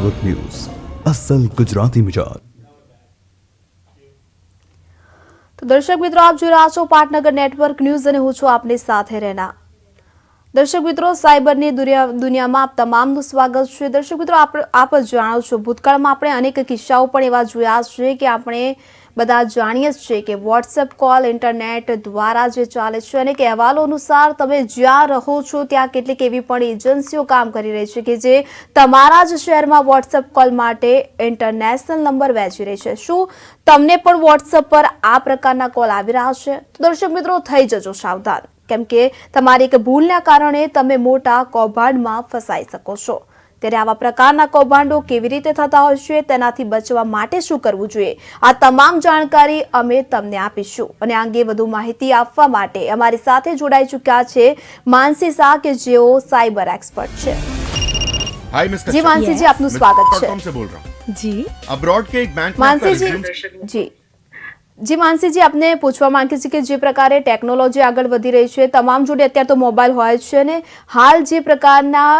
Network news અસલ ગુજરાતી મિજાજ। તો દર્શક મિત્રો, આપ જોઈ રહ્યા છો પાટનગર નેટવર્ક ન્યૂઝ અને હું છું આપની સાથે રહેના। દર્શક મિત્રો, સાયબરની દુનિયામાં આપ તમામનું સ્વાગત છે। દર્શક મિત્રો, આપ જાણો છો, ભૂતકાળમાં આપણે અનેક કિસ્સાઓ પણ એવા જોયા છે કે આપણે બધા જાણીએ છીએ કે વોટ્સએપ કોલ ઇન્ટરનેટ દ્વારા જે ચાલે છે અને અહેવાલો અનુસાર તમે જ્યાં રહો છો ત્યાં કેટલીક એવી પણ એજન્સીઓ કામ કરી રહી છે કે જે તમારા જ શહેરમાં વોટ્સએપ કોલ માટે ઇન્ટરનેશનલ નંબર વહેંચી રહી છે। શું તમને પણ વોટ્સએપ પર આ પ્રકારના કોલ આવી રહ્યા છે? તો દર્શક મિત્રો, થઈ જજો સાવધાન, કેમ કે તમારી એક ભૂલના કારણે તમે મોટા કૌભાંડમાં ફસાઈ શકો છો। ત્યારે આવા પ્રકારના કૌભાંડો કેવી રીતે થતા હોય છે, તેનાથી બચવા માટે શું કરવું જોઈએ, આ તમામ જાણકારી અમે તમને આપીશું। અને આ અંગે વધુ માહિતી આપવા માટે અમારી સાથે જોડાઈ ચૂક્યા છે માનસી શાહ, કે જેઓ સાયબર एक्सपर्ट છે। हाय मिस्टर जी मानसी जी, आपનું સ્વાગત છે। .com से बोल रहा हूँ जी अब्रॉड के एक बैंक में आपका मानसी जी resume- जी मानसी जी, आपने पूछवा માંગી છે કે જે પ્રકારે ટેકનોલોજી આગળ વધી રહી છે, તમામ જોડે અત્યારે તો મોબાઈલ હોય જ છે ને હાલ જે પ્રકારના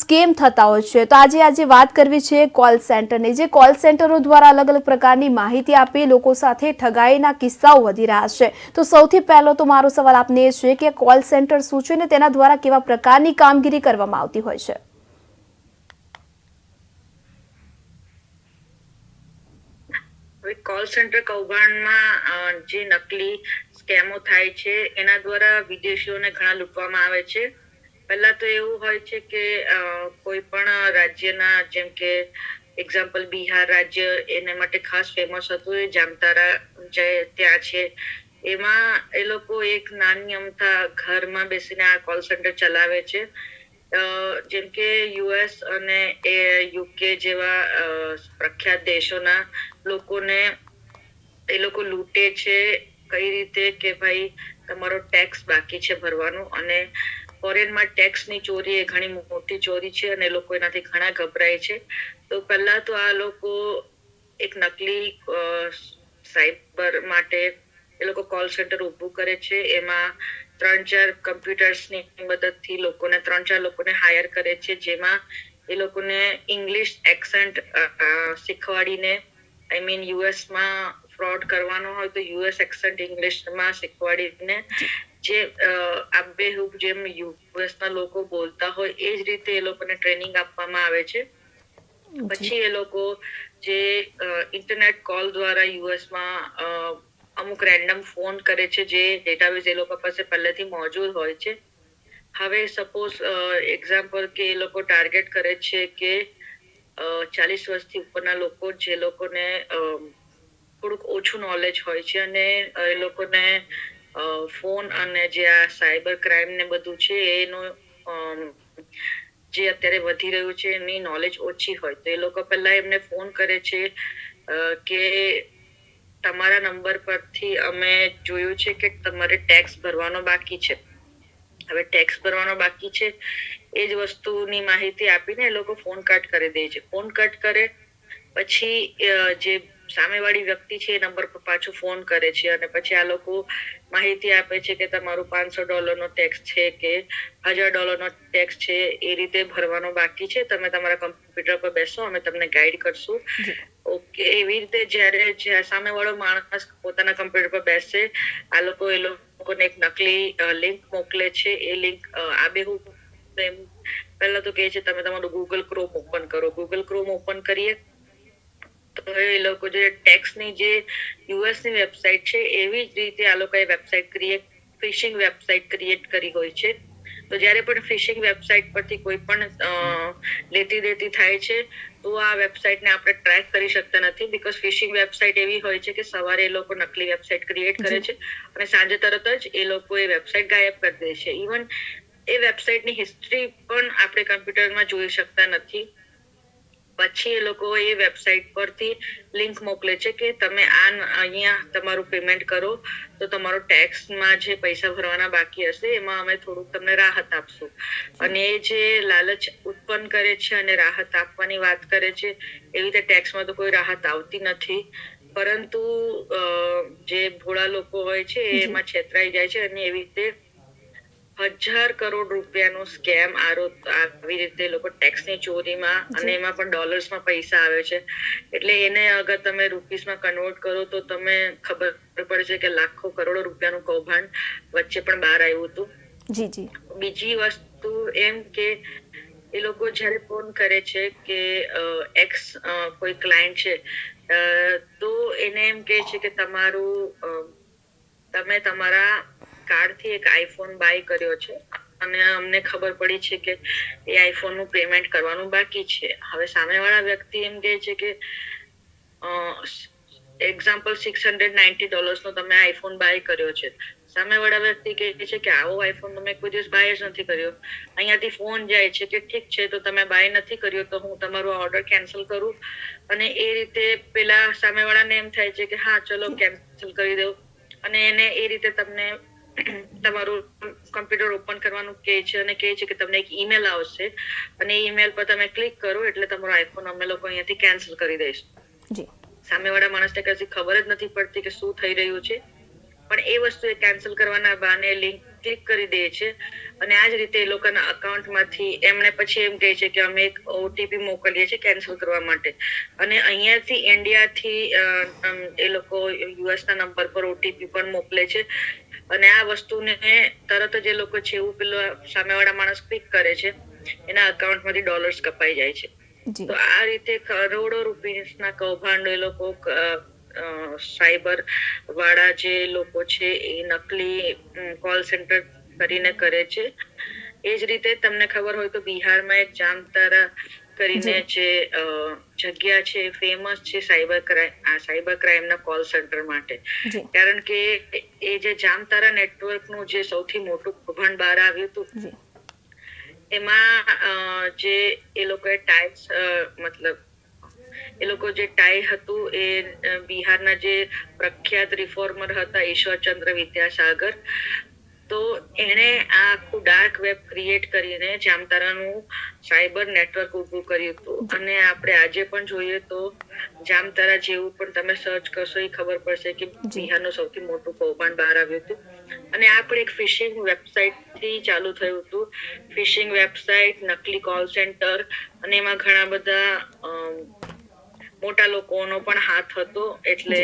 સ્કેમ થતા હોય છે, તો આજે વાત કરવી છે કોલ સેન્ટરની। જે કોલ સેન્ટરો દ્વારા અલગ અલગ પ્રકારની માહિતી આપી લોકો સાથે ઠગાઈના કિસ્સાઓ વધી રહ્યા છે। તો સૌથી પહેલો તો મારો સવાલ આપને એ છે કે કોલ સેન્ટર શું છે ને તેના દ્વારા કેવા પ્રકારની કામગીરી કરવામાં આવતી હોય છે? કોલ સેન્ટર કૌભાંડમાં જે નકલી સ્કેમો થાય છે એના દ્વારા વિદેશીઓને ઘણા લૂંટવામાં આવે છે। પહેલા તો એવું હોય છે કે કોઈ પણ રાજ્યના, જેમ કે એક્ઝામ્પલ બિહાર રાજ્ય એને માટે ખાસ ફેમસ હતું, એ જામતારા જે ત્યાં છે, એમાં એ લોકો એક નાની અમથા ઘરમાં બેસીને આ કોલ સેન્ટર ચલાવે છે। જેમ કે યુએસ અને યુકે જેવા પ્રખ્યાત દેશોના લોકોને એ લોકો લૂંટે છે। કઈ રીતે કે ભાઈ તમારો ટેક્સ બાકી છે ભરવાનું, અને ફોરેનમાં ટેક્સની ચોરી એ ઘણી મોટી ચોરી છે અને લોકો એનાથી ઘણા ગભરાય છે। તો પહેલા તો આ લોકો એક નકલી સાયબર માટે એ લોકો કોલ સેન્ટર ઊભું કરે છે। એમાં 3-4 કમ્પ્યુટર્સની મદદથી 3-4 લોકોને હાયર કરે છે, જેમાં એ લોકોને ઇંગ્લિશ એક્સેન્ટ શીખવાડીને, આઈ મીન યુએસમાં ફ્રોડ કરવાનો હોય તો યુએસ એક્સેન્ટ ઇંગ્લિશમાં શીખવાડીને જે આબેહૂબ જેમ યુએસના લોકો બોલતા હોય એ જ રીતે એ લોકોને ટ્રેનિંગ આપવામાં આવે છે। પછી એ લોકો જે ઇન્ટરનેટ કોલ દ્વારા યુએસમાં અમુક રેન્ડમ ફોન કરે છે, જે ડેટાબેઝ એ લોકો પાસે પહેલેથી મોજૂદ હોય છે। હવે સપોઝ એક્ઝામ્પલ કે એ લોકો ટાર્ગેટ કરે છે કે 40 વર્ષથી ઉપરના લોકો, જે લોકોને થોડુંક ઓછું નોલેજ હોય છે અને એ લોકોને ફોન અને જે આ સાયબર ક્રાઇમ ને બધું છે એનું જે અત્યારે વધી રહ્યું છે એની નોલેજ ઓછી હોય, તો એ લોકો પહેલા એમને ફોન કરે છે કે તમારા નંબર પરથી અમે જોયું છે કે તમારે ટેક્સ ભરવાનો બાકી છે। હવે ટેક્સ ભરવાનો બાકી છે એ જ વસ્તુની માહિતી આપીને એ લોકો ફોન કટ કરી દે છે। ફોન કટ કરે પછી જે સામેવાળી વ્યક્તિ છે એ નંબર પર પાછું ફોન કરે છે અને પછી આ લોકો માહિતી આપે છે કે તમારું $500 ટેક્સ છે કે $1000 ટેક્સ છે, એ રીતે ભરવાનો બાકી છે, તમે તમારા કમ્પ્યુટર પર બેસો, અમે તમને ગાઈડ કરશું। ઓકે, એવી રીતે જ્યારે સામેવાળો માણસ પોતાના કમ્પ્યુટર પર બેસે, આ લોકો એ લોકોને એક નકલી લિંક મોકલે છે। એ લિંક આબેહૂબ પહેલા તો કહે છે તમે તમારું ગૂગલ ક્રોમ ઓપન કરો। ગૂગલ ક્રોમ ઓપન કરીએ તો એ લોકો જે ટેક્સની જે યુએસની વેબસાઇટ છે એવી જ રીતે આ લોકોએ વેબસાઇટ ફિશિંગ વેબસાઇટ ક્રિએટ કરી હોય છે। તો જ્યારે પણ ફિશિંગ વેબસાઇટ પરથી કોઈ પણ લેતી દેતી થાય છે તો આ વેબસાઇટને આપણે ટ્રેક કરી શકતા નથી, બીકોઝ ફિશિંગ વેબસાઇટ એવી હોય છે કે સવારે એ લોકો નકલી વેબસાઇટ ક્રિએટ કરે છે અને સાંજે તરત જ એ લોકો એ વેબસાઇટ ગાયબ કરી દે છે। ઇવન એ વેબસાઇટની હિસ્ટ્રી પણ આપણે કમ્પ્યુટરમાં જોઈ શકતા નથી। પછી એ લોકો એ વેબસાઇટ પરથી લિંક મોકલે છે કે તમે અહીંયા તમારું પેમેન્ટ કરો તો તમારો ટેક્સમાં જે પૈસા ભરવાના બાકી હશે એમાં અમે થોડુંક તમને રાહત આપશું। અને એ જે લાલચ ઉત્પન્ન કરે છે અને રાહત આપવાની વાત કરે છે, એવી રીતે ટેક્સમાં તો કોઈ રાહત આવતી નથી, પરંતુ જે ભોળા લોકો હોય છે એમાં છેતરાઈ જાય છે અને એવી રીતે 1000 કરોડ રૂપિયાનો સ્કેમ આવી રીતે લોકો ટેક્સની ચોરીમાં અને એમાં પણ ડોલર્સમાં પૈસા આવે છે. એટલે એને અગર તમે રૂપીસમાં કન્વર્ટ કરો તો તમે ખબર પડશે કે લાખો કરોડો રૂપિયાનું કૌભાંડ વચ્ચે પણ બહાર આવ્યું હતું. જી જી. બીજી વસ્તુ એમ કે એ લોકો જ્યારે ફોન કરે છે કે એક્સ કોઈ ક્લાયન્ટ છે તો એને એમ કહે છે કે તમે તમારા કાર્ડથી એક આઈફોન બાય કર્યો છે અને અમને ખબર પડી છે કે એ આઈફોન નું પેમેન્ટ કરવાનું બાકી છે. હવે સામેવાળા વ્યક્તિ એમ કહે છે કે એક્ઝામ્પલ $690 નો તમે આઈફોન બાય કર્યો છે. સામેવાળા વ્યક્તિ કહે છે કે આવો આઈફોન તમે કોઈ દિવસ બાય જ નથી કર્યો. અહીંયાથી ફોન જાય છે કે ઠીક છે તો તમે બાય નથી કર્યો તો હું તમારો ઓર્ડર કેન્સલ કરું. અને એ રીતે પેલા સામેવાળાને એમ થાય છે કે હા ચલો કેન્સલ કરી દો અને એને એ રીતે તમને તમારું કમ્પ્યુટર ઓપન કરવાનું કહે છે અને કહે છે કે તમને એક ઈમેલ આવશે અને ઈમેલ પર તમે ક્લિક કરો એટલે તમારો આઈફોન અમે લોકો અહીંયાથી કેન્સલ કરી દઈશું. સામેવાળા માણસને કશી ખબર જ નથી પડતી કે શું થઈ રહ્યું છે, પણ એ વસ્તુ એ કેન્સલ કરવાના બહાને લિંક ક્લિક કરી દે છે અને આ જ રીતે એ લોકોના અકાઉન્ટમાંથી એમને પછી એમ કહે છે કે અમે એક ઓટીપી મોકલીએ છીએ કેન્સલ કરવા માટે અને અહીંયાથી ઇન્ડિયાથી એ લોકો યુએસ ના નંબર પર ઓટીપી પણ મોકલે છે અને આ વસ્તુને તરત જ એ લોકો છે એવું પેલો સામેવાળા માણસ ક્લિક કરે છે એના અકાઉન્ટમાંથી ડોલર્સ કપાઈ જાય છે. તો આ રીતે કરોડો રૂપિયાના કૌભાંડો એ લોકો સાયબર વાળા જે લોકો છે એ નકલી કોલ સેન્ટર કરીને કરે છે. એ જ રીતે તમને ખબર હોય તો બિહારમાં એક જામતારા કરીને જે જગ્યા છે ફેમસ છે સાયબર ક્રાઇમ ના કોલ સેન્ટર માટે. કારણ કે એ જે જામતારા નેટવર્ક નું જે સૌથી મોટું કૌભાંડ બહાર આવ્યું હતું એમાં જે એ લોકોએ એ લોકો જે ટાઈ હતું એ બિહારના જે પ્રખ્યાત રિફોર્મર હતા ઈશ્વરચંદ્ર વિદ્યાસાગર, તો એણે આ આખું ડાર્ક વેબ ક્રિએટ કરીને જામતારાનું સાયબર નેટવર્ક ઉભું કર્યું હતું. અને આપણે આજે પણ જોઈએ તો જામતારા જેવું પણ તમે સર્ચ કરશો એ ખબર પડશે કે બિહારનું સૌથી મોટું કૌભાંડ બહાર આવ્યું હતું. અને આ પણ એક ફિશિંગ વેબસાઇટ થી ચાલુ થયું હતું. ફિશિંગ વેબસાઇટ, નકલી કોલ સેન્ટર અને એમાં ઘણા બધા મોટા લોકોનો પણ હાથ હતો. એટલે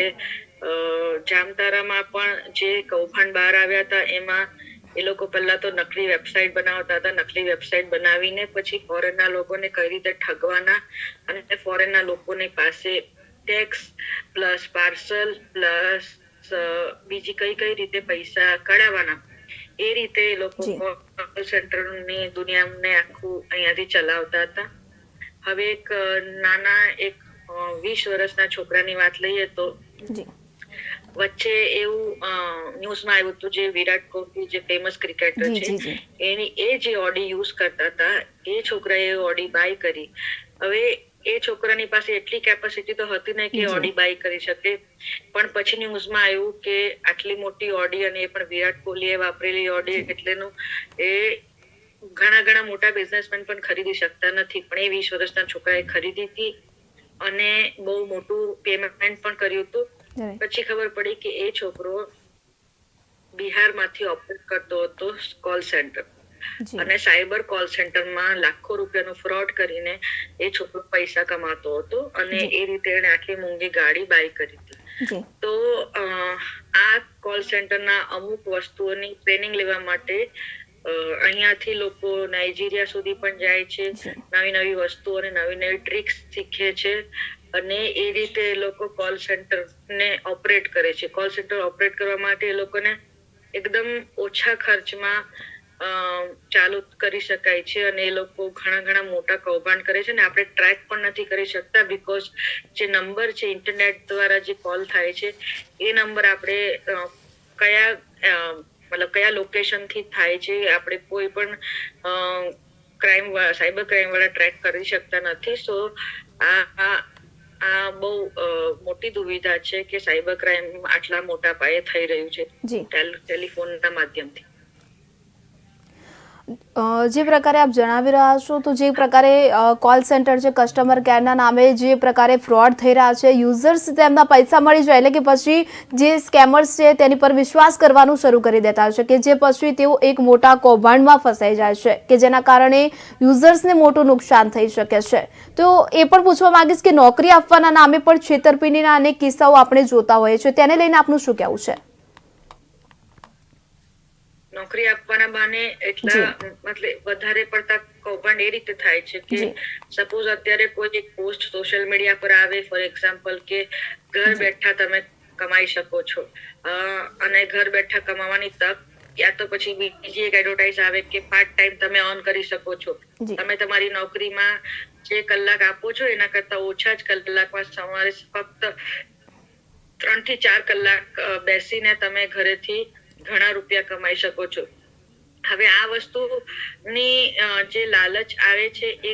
જામતારામાં પણ જે કૌભાંડ બહાર આવ્યા હતા એમાં એ લોકો પહેલા તો નકલી વેબસાઇટ બનાવતા હતા. નકલી વેબસાઇટ બનાવીને પછી ફોરેનના લોકોને કઈ રીતે ઠગવાના અને ફોરેનના લોકોની પાસે ટેક્સ પ્લસ પાર્સલ પ્લસ બીજી કઈ રીતે પૈસા કઢાવવાના એ રીતે એ લોકો કોલ સેન્ટરની દુનિયાને આખું અહીંયાથી ચલાવતા હતા. હવે એક નાના 20 વર્ષના છોકરાની વાત લઈએ તો વચ્ચે એવું ન્યૂઝમાં આવ્યું હતું જે વિરાટ કોહલી જે ફેમસ ક્રિકેટર છે એની એ જે ઓડી યુઝ કરતા હતા એ છોકરાએ ઓડી બાય કરી. હવે એ છોકરાની પાસે એટલી કેપેસિટી તો હતી નહીં કે ઓડી બાય કરી શકે, પણ પછી ન્યૂઝમાં આવ્યું કે આટલી મોટી ઓડી અને એ પણ વિરાટ કોહલીએ વાપરેલી ઓડી એટલેનું એ ઘણા મોટા બિઝનેસમેન પણ ખરીદી શકતા નથી, પણ એ 20 વર્ષના છોકરાએ ખરીદી હતી અને બહુ મોટું પેમેન્ટ પણ કર્યું હતું. પછી ખબર પડી કે એ છોકરો બિહારમાંથી ઓપરેટ કરતો હતો કોલ સેન્ટર અને સાયબર કોલ સેન્ટરમાં લાખો રૂપિયાનો ફ્રોડ કરીને એ છોકરો પૈસા કમાતો હતો અને એ રીતે એને આટલી મોંઘી ગાડી બાય કરી હતી. તો આ કોલ સેન્ટરના અમુક વસ્તુઓની ટ્રેનિંગ લેવા માટે અહીંયાથી લોકો નાઇજીરિયા સુધી પણ જાય છે, નવી વસ્તુઓ અને નવી ટ્રિક્સ શીખે છે અને એ રીતે એ લોકો કોલ સેન્ટર ને ઓપરેટ કરે છે. કોલ સેન્ટર ઓપરેટ કરવા માટે એ લોકોને એકદમ ઓછા ખર્ચમાં ચાલુ કરી શકાય છે અને એ લોકો ઘણા મોટા કૌભાંડ કરે છે ને આપણે ટ્રેક પણ નથી કરી શકતા બીકોઝ જે નંબર છે ઇન્ટરનેટ દ્વારા જે કોલ થાય છે એ નંબર આપણે કયા લોકેશન થી થાય છે આપણે કોઈ પણ સાયબર ક્રાઇમ વાળા ટ્રેક કરી શકતા નથી. સો આ બહુ મોટી દુવિધા છે કે સાયબર ક્રાઇમ આટલા મોટા પાયે થઈ રહ્યું છે ટેલિફોનના માધ્યમથી. જે પ્રકારે આપ જણાવી રહ્યા છો તો જે પ્રકારે કોલ સેન્ટર છે કસ્ટમર કેરના નામે જે પ્રકારે ફ્રોડ થઈ રહ્યા છે, યુઝર્સ તેમના પૈસા મળી જાય એટલે કે પછી જે સ્કેમર્સ છે તેની પર વિશ્વાસ કરવાનું શરૂ કરી દેતા હોય છે કે જે પછી તેઓ એક મોટા કૌભાંડમાં ફસાઈ જાય છે કે જેના કારણે યુઝર્સને મોટું નુકસાન થઈ શકે છે. તો એ પણ પૂછવા માંગીશ કે નોકરી આપવાના નામે પણ છેતરપિંડીના અનેક કિસ્સાઓ આપણે જોતા હોઈએ છીએ, તેને લઈને આપનું શું કહેવું છે? નોકરી આપવાના બહાને એટલા મતલબ વધારે પડતા કૌભાંડ એ રીતે થાય છે કે સપોઝ અત્યારે કોઈ એક પોસ્ટ સોશિયલ મીડિયા પર આવે, ફોર એક્ઝામ્પલ કે ઘર બેઠા તમે કમાઈ શકો છો, અને ઘર બેઠા કમાવાની તક યા તો પછી બીજી એક એડવર્ટાઇઝ આવે કે પાર્ટ ટાઈમ તમે ઓન કરી શકો છો. તમે તમારી નોકરીમાં જે કલાક આપો છો એના કરતા ઓછા જ કલાકમાં સવારે ફક્ત 3 થી 4 કલાક બેસીને તમે ઘરેથી ઘણા રૂપિયા કમાઈ શકો છો. હવે આ વસ્તુની જે લાલચ આવે છે એ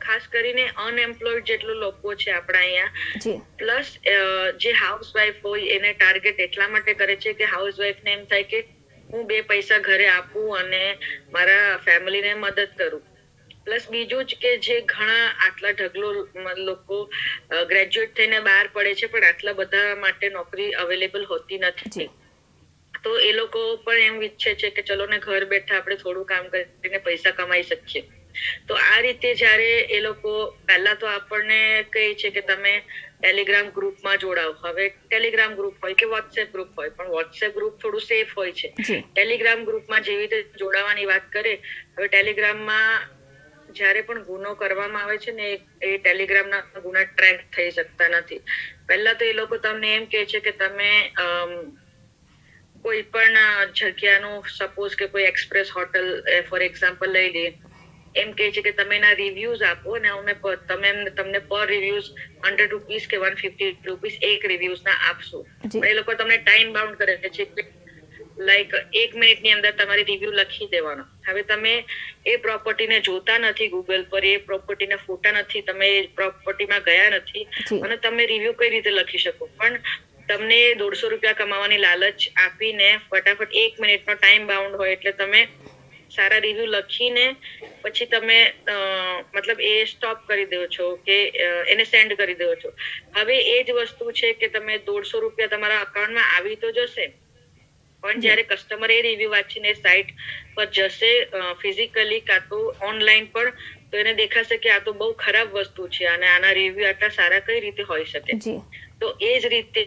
ખાસ કરીને અનએમ્પ્લોયડ જેટલું લોકો છે આપણા અહીંયા, પ્લસ જે હાઉસવાઈફ હોય એને ટાર્ગેટ એટલા માટે કરે છે કે હાઉસવાઈફને એમ થાય કે હું 2 પૈસા ઘરે આપું અને મારા ફેમિલીને મદદ કરું. પ્લસ બીજું જ કે જે ઘણા આટલા ઢગલો લોકો ગ્રેજ્યુએટ થઈને બહાર પડે છે પણ આટલા બધા માટે નોકરી અવેલેબલ હોતી નથી, તો એ લોકો પણ એમ ઈચ્છે છે કે ચલો ને ઘર બેઠા આપણે થોડું કામ કરીને પૈસા કમાઈ શકીએ. તો આ રીતે જ્યારે એ લોકો પહેલા તો આપણને કહે છે કે તમે ટેલિગ્રામ ગ્રુપમાં જોડાઓ. હવે ટેલિગ્રામ ગ્રુપ હોય કે વોટ્સએપ ગ્રુપ હોય, પણ વોટ્સએપ ગ્રુપ થોડું સેફ હોય છે. ટેલિગ્રામ ગ્રુપમાં જેવી રીતે જોડાવાની વાત કરે, હવે ટેલિગ્રામમાં જ્યારે પણ ગુનો કરવામાં આવે છે ને એ ટેલિગ્રામના ગુના ટ્રેક થઈ શકતા નથી. પહેલા તો એ લોકો તમને એમ કહે છે કે તમે કોઈ પણ જગ્યાનું, સપોઝ કે કોઈ એક્સપ્રેસ હોટલ ફોર એક્ઝામ્પલ લઈ લઈએ, એમ કહે છે કે તમે એના રિવ્યુઝ આપો અને તમને પર રિવ્યુઝ 100 રૂપીસ કે 150 રૂપીસ એક રિવ્યુઝના આપશું. એ લોકો તમને ટાઈમ બાઉન્ડ કરે છે, લાઈક 1 મિનિટની અંદર તમારી રિવ્યુ લખી દેવાનો. હવે તમે એ પ્રોપર્ટીને જોતા નથી ગૂગલ પર, એ પ્રોપર્ટીના ફોટા નથી, તમે એ પ્રોપર્ટીમાં ગયા નથી અને તમે રિવ્યુ કઈ રીતે લખી શકો? પણ તમને 150 રૂપિયા કમાવાની લાલચ આપીને ફટાફટ 1 મિનિટનો ટાઈમ બાઉન્ડ હોય એટલે તમે સારા રિવ્યુ લખીને પછી તમે મતલબ એ સ્ટોપ કરી દો છો કે એને સેન્ડ કરી દો છો. હવે એ જ વસ્તુ છે કે તમે 150 રૂપિયા તમારા અકાઉન્ટમાં આવી તો જશે, પણ જ્યારે કસ્ટમર એ રિવ્યુ વાંચીને સાઇટ પર જશે ફિઝિકલી કાં તો ઓનલાઈન પણ, તો એને દેખાશે કે આ તો બહુ ખરાબ વસ્તુ છે અને આના રિવ્યુ આટલા સારા કઈ રીતે હોઈ શકે. તો એ જ રીતે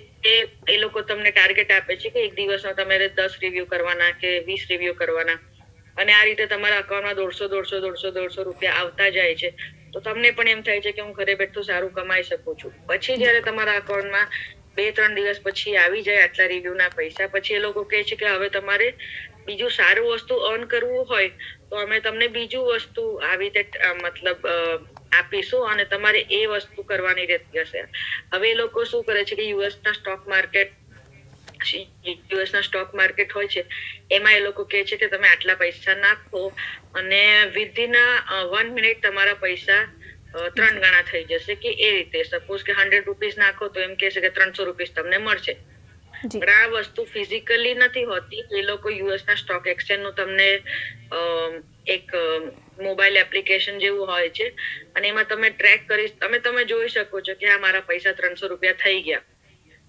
એ લોકો તમને ટાર્ગેટ આપે છે કે એક દિવસમાં તમારે 10 રિવ્યુ કરવાના કે 20 રિવ્યુ કરવાના, અને આ રીતે તમારા અકાઉન્ટમાં 150 રૂપિયા આવતા જાય છે. તો તમને પણ એમ થાય છે કે હું ઘરે બેઠું સારું કમાઈ શકું છું. પછી જ્યારે તમારા અકાઉન્ટમાં 2-3 દિવસ પછી આવી જાય આટલા રિવ્યુના પૈસા, પછી એ લોકો કહે છે કે હવે તમારે બીજું સારું વસ્તુ અર્ન કરવું હોય તો અમે તમને બીજું વસ્તુ આવી રીતે મતલબ આપીશું અને તમારે એ વસ્તુ કરવાની રહેતી હશે. હવે એ લોકો શું કરે છે કે યુએસના સ્ટોક માર્કેટ હોય છે એમાં એ લોકો કહે છે કે તમે આટલા પૈસા નાખો અને વિધિન 1 મિનિટ તમારા પૈસા 3 ગણા થઈ જશે, કે એ રીતે સપોઝ કે 100 રૂપીસ નાખો તો એમ કહેશે કે 300 રૂપીસ તમને મળશે. પણ આ વસ્તુ ફિઝિકલી નથી હોતી. એ લોકો યુએસના સ્ટોક એક્સચેન્જનું તમને એક મોબાઈલ એપ્લિકેશન જેવું હોય છે અને એમાં તમે ટ્રેક કરી તમે જોઈ શકો છો કે આ મારા પૈસા 300 રૂપિયા થઈ ગયા,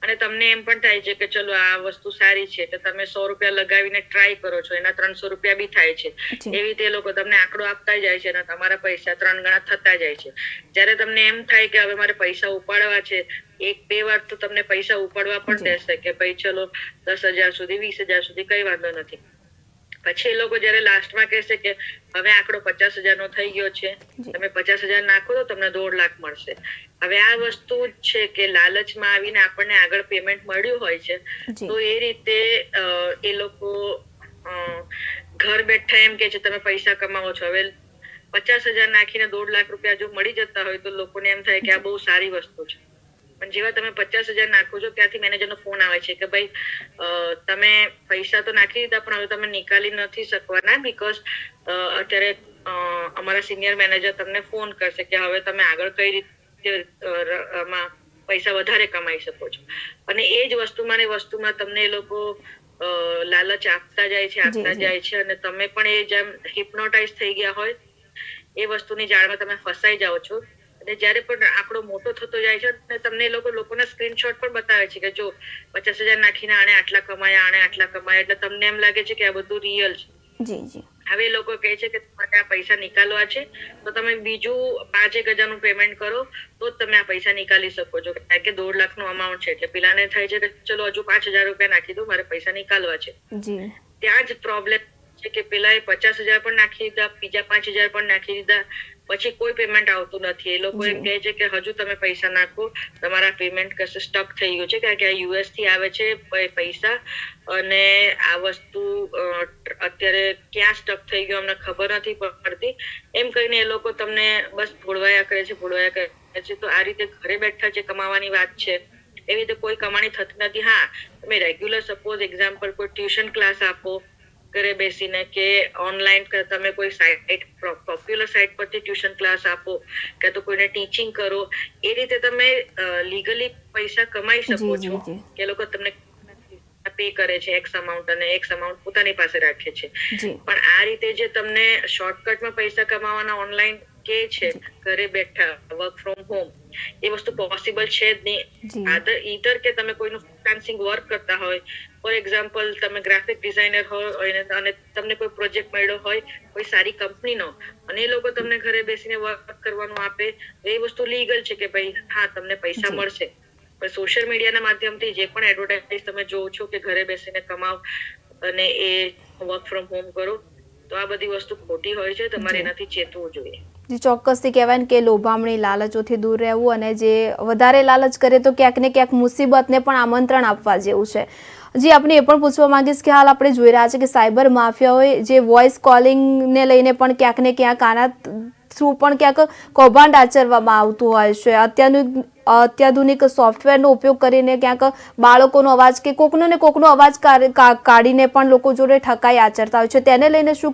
અને તમને એમ પણ થાય છે કે ચલો આ વસ્તુ સારી છે તો તમે 100 રૂપિયા લગાવીને ટ્રાય કરો છો, એના 300 રૂપિયા બી થાય છે. એવી રીતે લોકો તમને આંકડો આપતા જાય છે અને તમારા પૈસા 3 ગણા થતા જાય છે. જ્યારે તમને એમ થાય કે હવે મારે પૈસા ઉપાડવા છે, 1-2 વાર તો તમને પૈસા ઉપાડવા પણ દેશે કે ભાઈ ચલો 10,000 સુધી 20,000 સુધી કઈ વાંધો નથી. પછી એ લોકો જયારે લાસ્ટમાં કહેશે કે હવે આંકડો 50,000 નો થઈ ગયો છે, તમે 50,000 નાખો તો તમને 1.5 લાખ મળશે. હવે આ વસ્તુ જ છે કે લાલચમાં આવીને આપણને આગળ પેમેન્ટ મળ્યું હોય છે, તો એ રીતે એ લોકો ઘર બેઠા એમ કે છે તમે પૈસા કમાવો છો. હવે 50,000 નાખીને 1.5 લાખ રૂપિયા જો મળી જતા હોય તો લોકોને એમ થાય કે આ બહુ સારી વસ્તુ છે. પણ જેવા તમે 50,000 નાખો છો ત્યાંથી મેનેજરનો ફોન આવે છે કે ભાઈ તમે પૈસા તો નાખી દીધા પણ હવે તમે નિકાલી નથી શકવાના, બીકોઝ અત્યારે અમારા સિનિયર મેનેજર તમને ફોન કરશે કે હવે તમે આગળ કઈ રીતે પૈસા વધારે કમાઈ શકો છો. અને એ જ વસ્તુમાં તમને એ લોકો લાલચ આપતા જાય છે અને તમે પણ એ જેમ હિપ્નોટાઇઝ થઈ ગયા હોય એ વસ્તુની જાળમાં તમે ફસાઈ જાઓ છો. અને જ્યારે પણ આંકડો મોટો થતો જાય છે અને તમને લોકોના સ્ક્રીનશોટ પણ બતાવે છે કે જો 50,000 નાખીને આણે આટલા કમાયા, એટલે તમને એમ લાગે છે કે આ બધું રિયલ છે. હવે લોકો કહે છે કે તમારે આ પૈસા નીકાળવા છે તો તમે બીજું 5,000 પેમેન્ટ કરો તો જ તમે આ પૈસા નીકાળી શકો છો, કારણ કે 2 લાખનું અમાઉન્ટ છે. એટલે પેલાને થાય છે કે ચલો હજુ 5,000 રૂપિયા નાખી દો, મારે પૈસા નીકાળવા છે. ત્યાં જ પ્રોબ્લેમ છે કે પેલા 50,000 પણ નાખી દીધા, બીજા 5,000 પણ નાખી દીધા, પછી કોઈ પેમેન્ટ આવતું નથી. એ લોકો એમ કહે છે કે હજુ તમે પૈસા નાખો, તમારા પેમેન્ટ કશે સ્ટક થઈ ગયું છે, કારણ કે આ યુએસ થી આવે છે પૈસા અને આ વસ્તુ અત્યારે ક્યાં સ્ટક થઈ ગયો અમને ખબર નથી પડતી, એમ કહીને એ લોકો તમને બસ ભોળવાયા કરે છે. તો આ રીતે ઘરે બેઠા જે કમાવાની વાત છે એવી રીતે કોઈ કમાણી થતી નથી. હા, તમે રેગ્યુલર સપોઝ એક્ઝામ્પલ કોઈ ટ્યુશન ક્લાસ આપો ઘરે બેસીને, કે ઓનલાઈન તમે કોઈ સાઇટ પોપ્યુલર સાઇટ પરથી ટ્યુશન ક્લાસ આપો, કે તો કોઈને ટીચિંગ કરો, એ રીતે તમે લીગલી પૈસા કમાઈ શકો છો. કે લોકો તમને પે કરે છે એક્સ અમાઉન્ટ અને એક્સ અમાઉન્ટ પોતાની પાસે રાખે છે. પણ આ રીતે જે તમને શોર્ટકટમાં પૈસા કમાવાના ઓનલાઈન કે છે ઘરે બેઠા વર્ક ફ્રોમ હોમ, એ વસ્તુ પોસિબલ છે જ નહીં. ઈધર કે તમે કોઈનું ફ્રીલાન્સિંગ વર્ક કરતા હોય, ફોર એક્ઝામ્પલ તમે ગ્રાફિક ડિઝાઇનર હોય અને તમને કોઈ પ્રોજેક્ટ મળ્યો હોય કોઈ સારી કંપનીનો, અને એ લોકો તમને ઘરે બેસીને વર્ક કરવાનું આપે, એ વસ્તુ લીગલ છે કે ભાઈ હા તમને પૈસા મળશે. પણ સોશિયલ મીડિયાના માધ્યમથી જે પણ એડવર્ટાઇઝ તમે જોવો છો કે ઘરે બેસીને કમાવ અને એ વર્ક ફ્રોમ હોમ કરો, તો આ બધી વસ્તુ ખોટી હોય છે. તમારે એનાથી ચેતવું જોઈએ. ચોક્કસથી કહેવાય ને કે લોભામણી લાલચોથી દૂર રહેવું, અને જે વધારે લાલચ કરે તો ક્યાંક ને ક્યાંક મુસીબતને પણ આમંત્રણ આપવા જેવું છે. આપણે એ પણ પૂછવા માંગીશ કે હાલ આપણે જોઈ રહ્યા છે કે સાયબર માફિયાઓએ જે વોઇસ કોલિંગને લઈને પણ ક્યાંક ને ક્યાંક આના થ્રુ પણ ક્યાંક કૌભાંડ આચરવામાં આવતું હોય છે. અત્યાધુનિક સોફ્ટવેરનો ઉપયોગ કરીને ક્યાંક બાળકોનો અવાજ કે કોકનો અવાજ કાઢીને પણ લોકો જોડે ઠકાઈ આચરતા હોય છે. તેને લઈને શું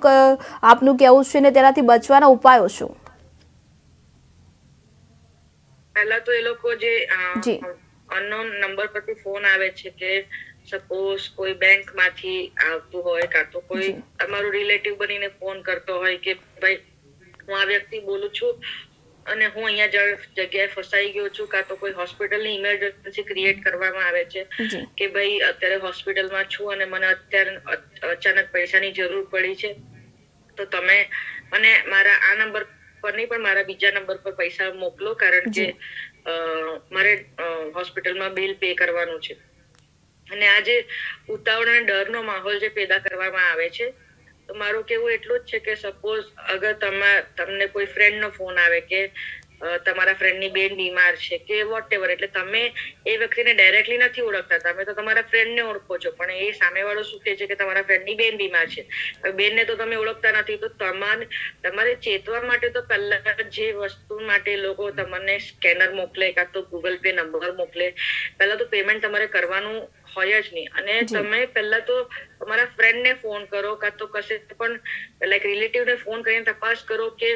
આપનું કહેવું છે ને તેનાથી બચવાના ઉપાયો શું? પહેલા તો એ લોકો જે અનનોન નંબર પરથી ફોન આવે છે કે સપોઝ કોઈ બેંક માંથી આવતું હોય, કાં તો કોઈ તમારું રિલેટિવ બનીને ફોન કરતો હોય કે ભાઈ હું આ વ્યક્તિ બોલું છું અને હું અહીંયા જગ્યાએ ફસાઈ ગયો છું, કાં તો કોઈ હોસ્પિટલની ઇમરજન્સી ક્રિએટ કરવામાં આવે છે કે ભાઈ અત્યારે હોસ્પિટલમાં છું અને મને અત્યારે અચાનક પૈસાની જરૂર પડી છે, તો તમે મને મારા આ નંબર પર નહીં પણ મારા બીજા નંબર પર પૈસા મોકલો, કારણ કે મારે હોસ્પિટલમાં બિલ પે કરવાનું છે. અને આ જે ઉતાવળ અને ડરનો માહોલ જે પેદા કરવામાં આવે છે, તો મારું કેવું એટલું જ છે કે સપોઝ અગર તમને કોઈ ફ્રેન્ડ નો ફોન આવે કે તમારા ફ્રેન્ડની બેન બીમાર છે કે વોટ એવર, એટલે તમે એ વ્યક્તિને ડાયરેક્ટલી નથી ઓળખતા, તમે તો તમારા ફ્રેન્ડને ઓળખો છો, પણ એ સામેવાળો શું કહે છે કે તમારા ફ્રેન્ડની બેન બીમાર છે. બેનને તો તમે ઓળખતા નથી, તો તમારે ચેતવા માટે તો પહેલા જે વસ્તુ માટે લોકો તમને સ્કેનર મોકલે કાં તો ગૂગલ પે નંબર મોકલે, પહેલા તો પેમેન્ટ તમારે કરવાનું હોય જ નહીં. અને તમે પહેલા તો તમારા ફ્રેન્ડને ફોન કરો કાં તો કશે પણ લાઈક રિલેટિવને ફોન કરીને તપાસ કરો કે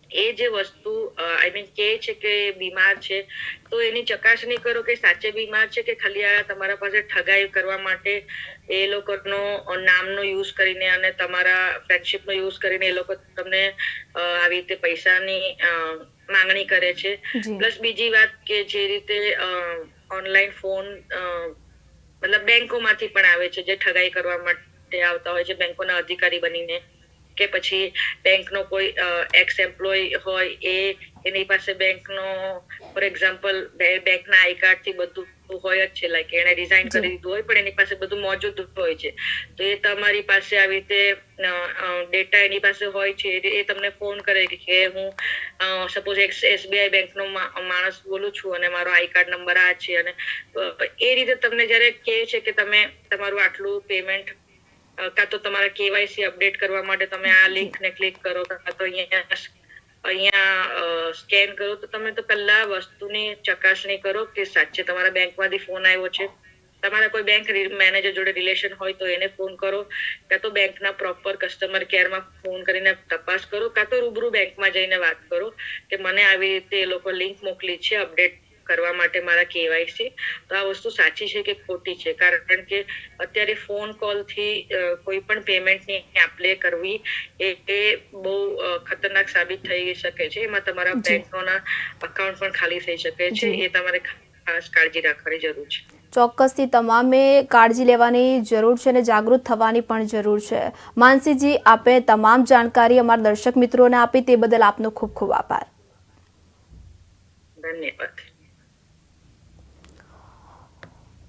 એ જે વસ્તુ કે છે કે બીમાર છે, તો એની ચકાસણી કરો કે સાચે બીમાર છે કે ખાલી આ તમારા પાસે ઠગાઈ કરવા માટે એ લોકોનો નામનો યુઝ કરીને અને તમારા ફ્રેન્ડશિપનો યુઝ કરીને એ લોકો તમને આવી રીતે પૈસાની માંગણી કરે છે. પ્લસ બીજી વાત કે જે રીતે ઓનલાઈન ફોન મતલબ બેંકોમાંથી પણ આવે છે જે ઠગાઈ કરવા માટે આવતા હોય છે, બેંકોના અધિકારી બનીને, કે પછી બેંકનો કોઈ એક્સ એમ્પ્લોય હોય એની પાસે બેંકનો ફોર એક્ઝામ્પલ બેંકના આઈ કાર્ડ થી બધું હોય જ છે, લાઈક એને રિઝાઇન કરી દીધું હોય પણ એની પાસે બધું મોજૂદ હોય છે, તો એ તમારી પાસે આવી રીતે ડેટા એની પાસે હોય છે, એ તમને ફોન કરે કે હું સપોઝ એસબીઆઈ બેંકનો માણસ બોલું છું અને મારો આઈ કાર્ડ નંબર આ છે, અને એ રીતે તમને જયારે કહે છે કે તમે તમારું આટલું પેમેન્ટ કાં તો તમારા કેવાયસી અપડેટ કરવા માટે તમે આ લિંકને ક્લિક કરો, કાં તો અહીંયા સ્કેન કરો, તો તમે તો પહેલા વસ્તુની ચકાસણી કરો કે સાચે તમારા બેંકમાંથી ફોન આવ્યો છે. તમારા કોઈ બેંક મેનેજર જોડે રિલેશન હોય તો એને ફોન કરો, કાં તો બેંકના પ્રોપર કસ્ટમર કેરમાં ફોન કરીને તપાસ કરો, કાં તો રૂબરૂ બેંકમાં જઈને વાત કરો કે મને આવી રીતે એ લોકો લિંક મોકલી છે અપડેટ કરવા માટે મારા કેવાયસી, તો આ વસ્તુ સાચી છે કે ખોટી છે? કારણ કે અત્યારે ફોન કોલ થી કોઈ પણ પેમેન્ટની આપ-લે કરવી એ બહુ ખતરનાક સાબિત થઈ શકે છે. એમાં તમારા બેંકના અકાઉન્ટ પણ ખાલી થઈ શકે છે. એ તમારે ખાસ કાળજી રાખવાની જરૂર છે. ચોક્કસથી તમામે કાળજી લેવાની જરૂર છે અને જાગૃત થવાની પણ જરૂર છે. માનસીજી, આપે તમામ જાણકારી અમારા દર્શક મિત્રોને આપી તે બદલ આપનો ખૂબ ખૂબ આભાર. ધન્યવાદ.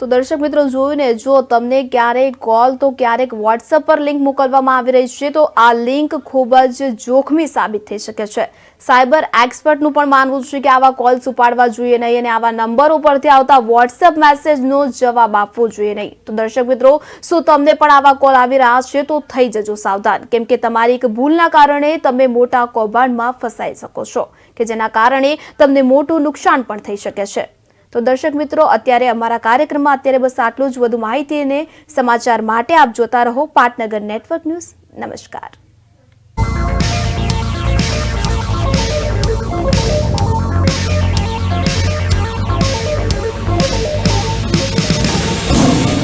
તો દર્શક મિત્રો, જોયું ને, જો તમને ક્યારેક કોલ તો ક્યારેક વોટ્સએપ પર લિંક મોકલવામાં આવી રહી છે, તો આ લિંક ખૂબ જ જોખમી સાબિત થઈ શકે છે. સાયબર એક્સપર્ટનું પણ માનવું છે કે આવા કોલ્સ ઉપાડવા જોઈએ નહીં અને આવા નંબર ઉપરથી આવતા વોટ્સએપ મેસેજનો જવાબ આપવો જોઈએ નહીં. તો દર્શક મિત્રો, શું તમને પણ આવા કોલ આવી રહ્યા છે? તો થઈ જજો સાવધાન, કેમ કે તમારી એક ભૂલના કારણે તમે મોટા કૌભાંડમાં ફસાઈ શકો છો, કે જેના કારણે તમને મોટું નુકસાન પણ થઈ શકે છે. તો દર્શક મિત્રો, અત્યારે અમારા કાર્યક્રમમાં અત્યારે બસ આટલું જ. વધુ માહિતી અને સમાચાર માટે આપ જોતા રહો પાટનગર નેટવર્ક ન્યૂઝ. નમસ્કાર.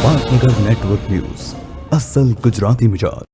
પાટનગર નેટવર્ક ન્યૂઝ, અસલ ગુજરાતી મિજાજ.